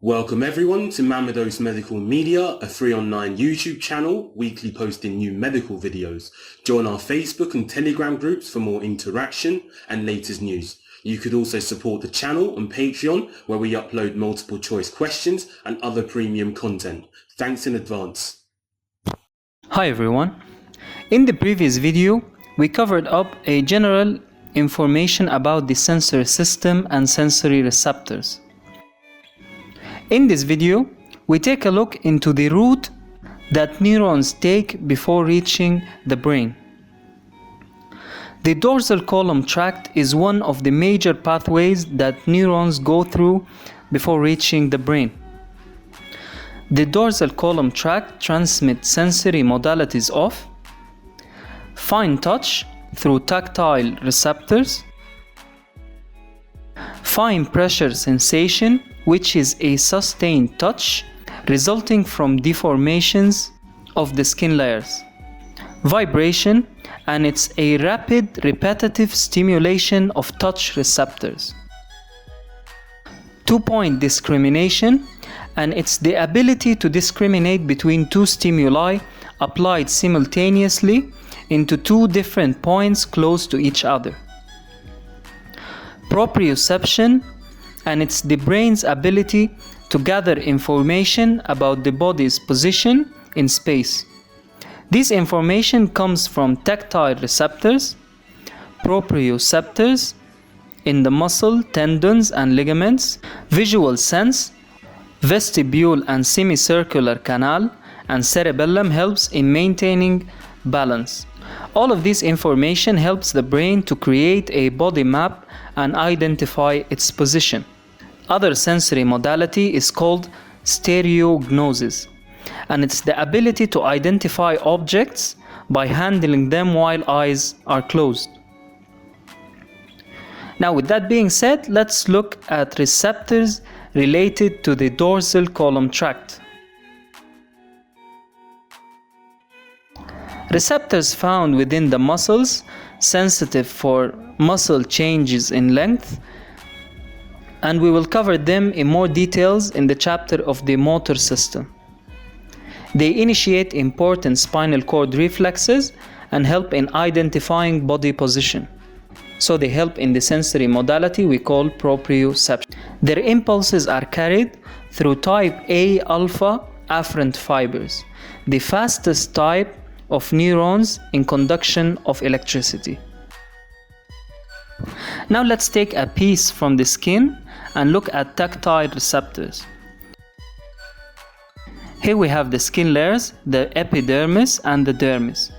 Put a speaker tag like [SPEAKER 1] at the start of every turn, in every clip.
[SPEAKER 1] Welcome everyone to Mamados Medical Media, a 3-on-9 YouTube channel, weekly posting new medical videos. Join our Facebook and Telegram groups for more interaction and latest news. You could also support the channel on Patreon, where we upload multiple choice questions and other premium content. Thanks in advance.
[SPEAKER 2] Hi everyone. In the previous video, we covered up a general information about the sensory system and sensory receptors. In this video, we take a look into the route that neurons take before reaching the brain. The dorsal column tract is one of the major pathways that neurons go through before reaching the brain. The dorsal column tract transmits sensory modalities of fine touch through tactile receptors, fine pressure sensation, which is a sustained touch resulting from deformations of the skin layers, vibration, and it's a rapid repetitive stimulation of touch receptors, 2-point discrimination, and it's the ability to discriminate between two stimuli applied simultaneously into two different points close to each other, proprioception, and it's the brain's ability to gather information about the body's position in space. This information comes from tactile receptors, proprioceptors in the muscle, tendons, and ligaments, visual sense, vestibule and semicircular canal, and cerebellum helps in maintaining balance. All of this information helps the brain to create a body map and identify its position. Other sensory modality is called stereognosis, and it's the ability to identify objects by handling them while eyes are closed. Now, with that being said, let's look at receptors related to the dorsal column tract. Receptors found within the muscles, sensitive for muscle changes in length, and we will cover them in more details in the chapter of the motor system. They initiate important spinal cord reflexes and help in identifying body position. So they help in the sensory modality we call proprioception. Their impulses are carried through type A alpha afferent fibers, the fastest type of neurons in conduction of electricity. Now let's take a piece from the skin and look at tactile receptors. Here we have the skin layers, the epidermis and the dermis.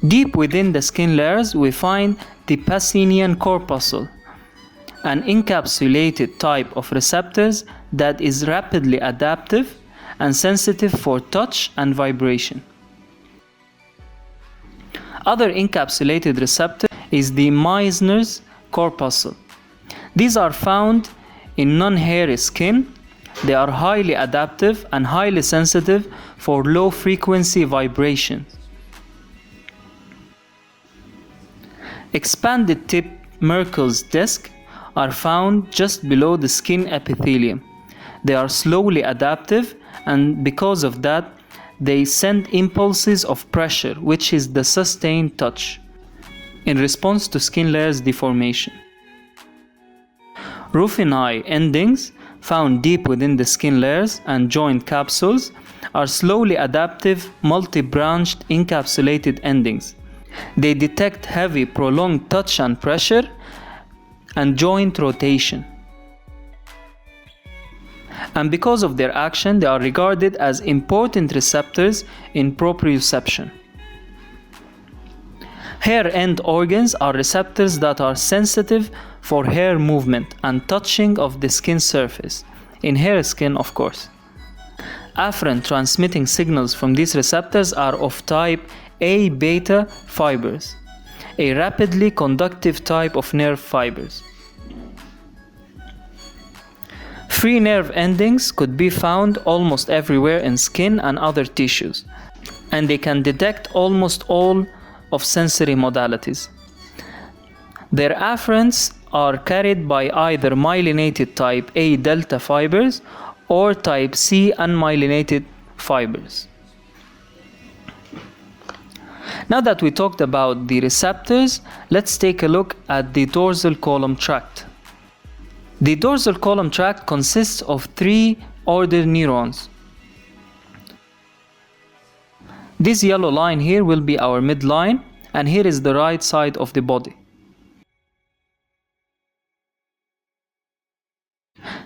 [SPEAKER 2] Deep within the skin layers we find the Pacinian corpuscle, an encapsulated type of receptors that is rapidly adaptive and sensitive for touch and vibration. Other encapsulated receptor is the Meissner's corpuscle. These are found in non-hairy skin. They are highly adaptive and highly sensitive for low frequency vibrations. Expanded tip Merkel's disc are found just below the skin epithelium. They are slowly adaptive, and because of that, they send impulses of pressure, which is the sustained touch, in response to skin layers deformation. Ruffini endings, found deep within the skin layers and joint capsules, are slowly adaptive, multi-branched encapsulated endings. They detect heavy, prolonged touch and pressure and joint rotation. And because of their action, they are regarded as important receptors in proprioception. Hair end organs are receptors that are sensitive for hair movement and touching of the skin surface, in hair skin of course. Afferent transmitting signals from these receptors are of type A beta fibers, a rapidly conductive type of nerve fibers. Free nerve endings could be found almost everywhere in skin and other tissues, and they can detect almost all of sensory modalities. Their afferents are carried by either myelinated type A delta fibers or type C unmyelinated fibers. Now that we talked about the receptors, let's take a look at the dorsal column tract. The dorsal column tract consists of 3 ordered neurons. This yellow line here will be our midline, and here is the right side of the body.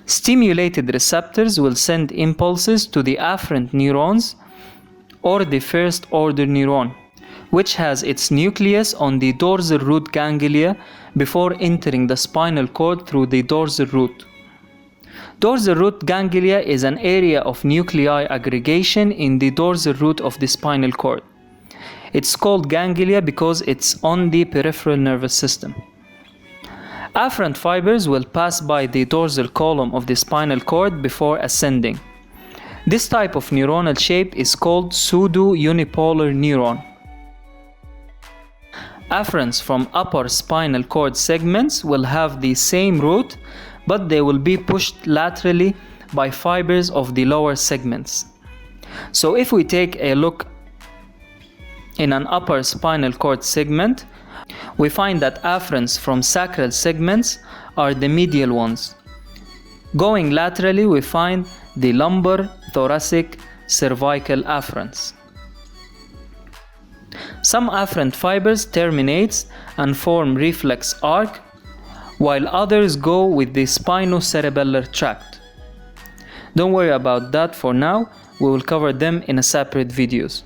[SPEAKER 2] Stimulated receptors will send impulses to the afferent neurons or the first order neuron, which has its nucleus on the dorsal root ganglia before entering the spinal cord through the dorsal root. Dorsal root ganglia is an area of nuclei aggregation in the dorsal root of the spinal cord. It's called ganglia because it's on the peripheral nervous system. Afferent fibers will pass by the dorsal column of the spinal cord before ascending. This type of neuronal shape is called pseudo-unipolar neuron. Afferents from upper spinal cord segments will have the same root, but they will be pushed laterally by fibers of the lower segments. So if we take a look in an upper spinal cord segment, we find that afferents from sacral segments are the medial ones. Going laterally, we find the lumbar, thoracic, cervical afferents. Some afferent fibers terminate and form reflex arc, while others go with the spinocerebellar tract. Don't worry about that for now, we will cover them in a separate videos.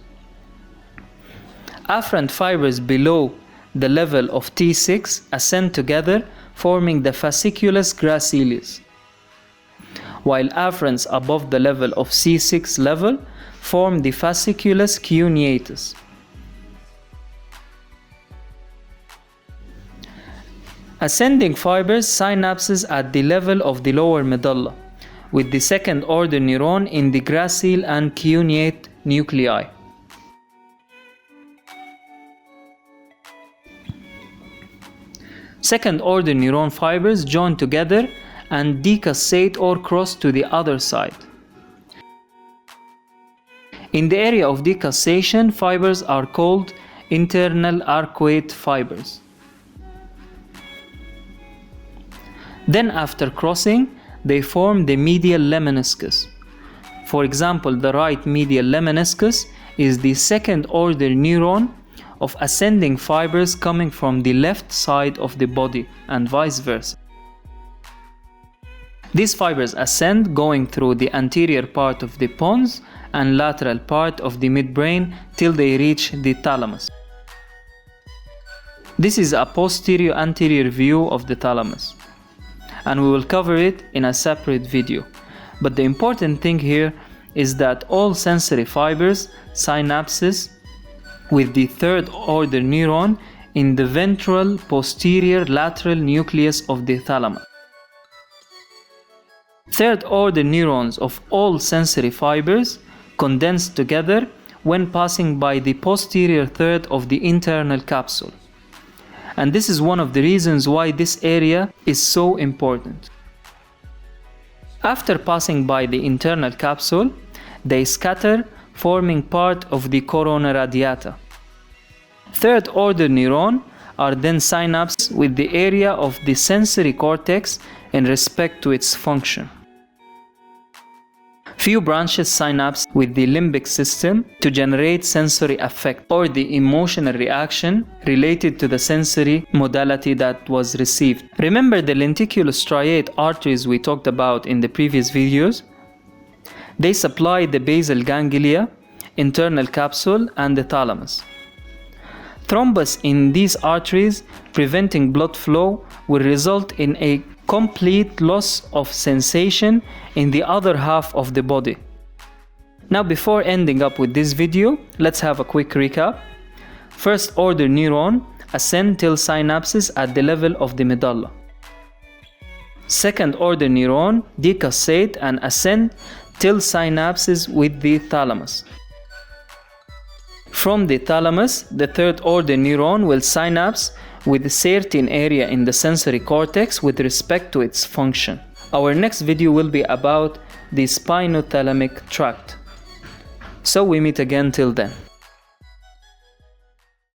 [SPEAKER 2] Afferent fibers below the level of T6 ascend together, forming the fasciculus gracilis, while afferents above the level of C6 level form the fasciculus cuneatus. Ascending fibers synapses at the level of the lower medulla, with the second order neuron in the gracile and cuneate nuclei. Second order neuron fibers join together and decussate or cross to the other side. In the area of decussation, fibers are called internal arcuate fibers. Then after crossing, they form the medial lemniscus. For example, the right medial lemniscus is the second order neuron of ascending fibers coming from the left side of the body and vice versa. These fibers ascend going through the anterior part of the pons and lateral part of the midbrain till they reach the thalamus. This is a posterior-anterior view of the thalamus, and we will cover it in a separate video. But the important thing here is that all sensory fibers synapses with the third order neuron in the ventral posterior lateral nucleus of the thalamus. Third order neurons of all sensory fibers condense together when passing by the posterior third of the internal capsule. And this is one of the reasons why this area is so important. After passing by the internal capsule, they scatter, forming part of the corona radiata. Third order neuron are then synapsed with the area of the sensory cortex in respect to its function. Few branches synapse with the limbic system to generate sensory affect or the emotional reaction related to the sensory modality that was received. Remember the lenticulostriate arteries we talked about in the previous videos? They supply the basal ganglia, internal capsule, and the thalamus. Thrombus in these arteries preventing blood flow will result in a complete loss of sensation in the other half of the body. Now, before ending up with this video, let's have a quick recap. First order neuron ascend till synapses at the level of the medulla. Second order neuron decussate and ascend till synapses with the thalamus. From the thalamus, the third order neuron will synapse with a certain area in the sensory cortex with respect to its function. Our next video will be about the spinothalamic tract. So we meet again till then.